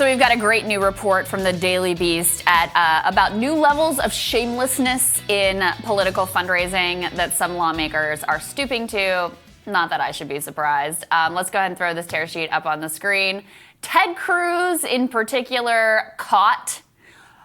So we've got a great new report from the Daily Beast about new levels of shamelessness in political fundraising that some lawmakers are stooping to. Not that I should be surprised. Let's go ahead and throw this tear sheet up on the screen. Ted Cruz, in particular, caught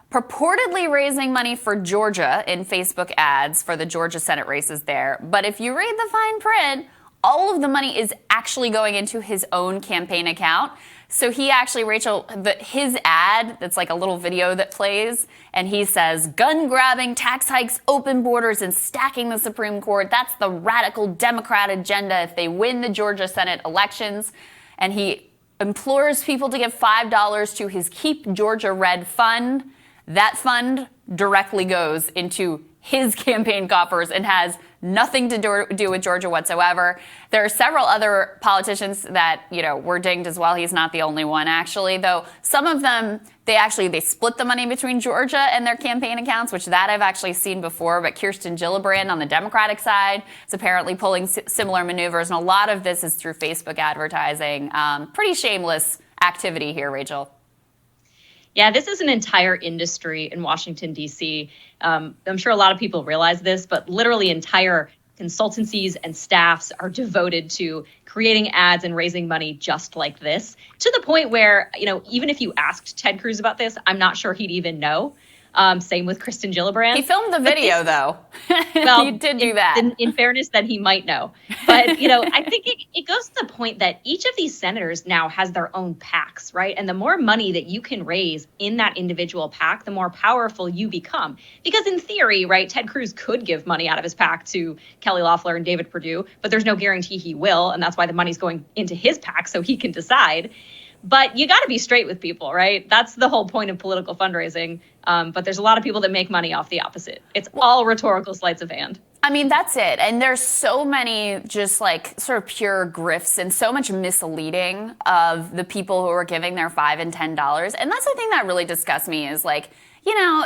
purportedly raising money for Georgia in Facebook ads for the Georgia Senate races there. But if you read the fine print, all of the money is actually going into his own campaign account. So he actually, Rachel, his ad, that's like a little video that plays, and he says, gun grabbing, tax hikes, open borders, and stacking the Supreme Court. That's the radical Democrat agenda if they win the Georgia Senate elections. And he implores people to give $5 to his Keep Georgia Red fund. That fund directly goes into his campaign coffers and has nothing to do with Georgia whatsoever. There are several other politicians that, were dinged as well. He's not the only one, actually, though some of them, they split the money between Georgia and their campaign accounts, which that I've actually seen before. But Kirsten Gillibrand on the Democratic side is apparently pulling similar maneuvers. And a lot of this is through Facebook advertising. Pretty shameless activity here, Rachel. Yeah, this is an entire industry in Washington, D.C. I'm sure a lot of people realize this, but literally entire consultancies and staffs are devoted to creating ads and raising money just like this, to the point where, even if you asked Ted Cruz about this, I'm not sure he'd even know. Same with Kristen Gillibrand. He filmed the video, though. Well, he did do that. In fairness, then he might know. But, I think it goes to the point that each of these senators now has their own PACs, right? And the more money that you can raise in that individual PAC, the more powerful you become. Because in theory, right, Ted Cruz could give money out of his PAC to Kelly Loeffler and David Perdue, but there's no guarantee he will. And that's why the money's going into his PAC so he can decide. But you got to be straight with people, right? That's the whole point of political fundraising. But there's a lot of people that make money off the opposite. It's all rhetorical sleights of hand. I mean, that's it. And there's so many just like sort of pure grifts and so much misleading of the people who are giving their $5 and $10. And that's the thing that really disgusts me is like,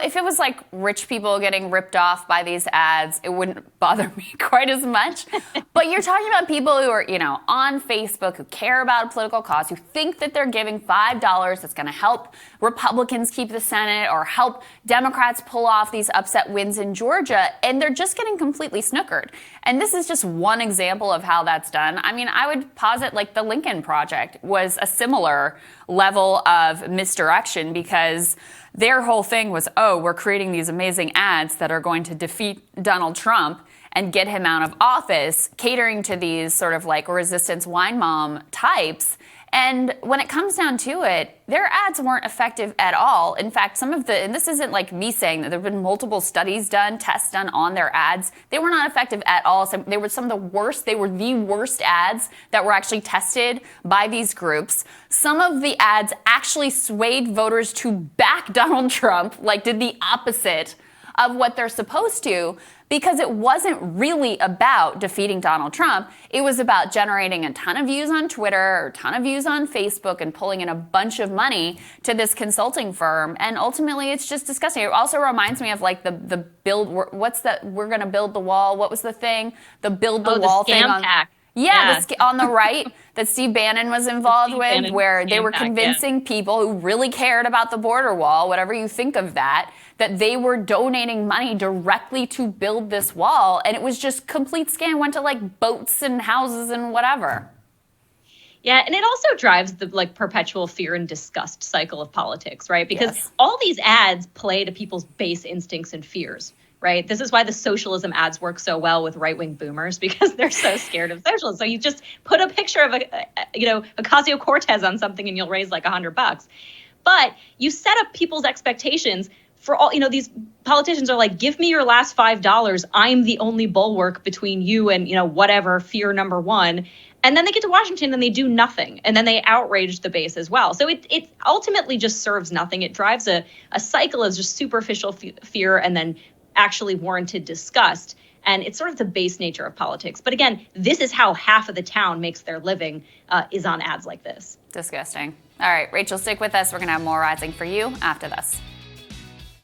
if it was like rich people getting ripped off by these ads, it wouldn't bother me quite as much. But you're talking about people who are, on Facebook, who care about a political cause, who think that they're giving $5 that's going to help Republicans keep the Senate or help Democrats pull off these upset wins in Georgia. And they're just getting completely snookered. And this is just one example of how that's done. I mean, I would posit like the Lincoln Project was a similar level of misdirection because their whole thing was, we're creating these amazing ads that are going to defeat Donald Trump and get him out of office, catering to these sort of like resistance wine mom types. And when it comes down to it, their ads weren't effective at all. In fact, and this isn't like me saying that there have been multiple studies done, tests done on their ads. They were not effective at all. So they were some of the worst. They were the worst ads that were actually tested by these groups. Some of the ads actually swayed voters to back Donald Trump, like did the opposite of what they're supposed to, because it wasn't really about defeating Donald Trump. It was about generating a ton of views on Twitter or a ton of views on Facebook and pulling in a bunch of money to this consulting firm. And ultimately, it's just disgusting. It also reminds me of like the build, we're going to build the wall. What was the thing? The build the wall thing. Yeah. On the right that Steve Bannon was involved with, where they were convincing people who really cared about the border wall, whatever you think of that they were donating money directly to build this wall. And it was just complete scam. Went to like boats and houses and whatever. Yeah, and it also drives the like perpetual fear and disgust cycle of politics, right? Because all these ads play to people's base instincts and fears. Right. This is why the socialism ads work so well with right-wing boomers, because they're so scared of socialism. So you just put a picture of Ocasio-Cortez on something and you'll raise like $100. But you set up people's expectations for all, these politicians are like, give me your last $5. I'm the only bulwark between you and, whatever, fear number one. And then they get to Washington and they do nothing. And then they outrage the base as well. So it ultimately just serves nothing. It drives a cycle of just superficial fear and then actually warranted disgust. And it's sort of the base nature of politics. But again, this is how half of the town makes their living, is on ads like this. Disgusting. All right, Rachel, stick with us. We're going to have more Rising for you after this.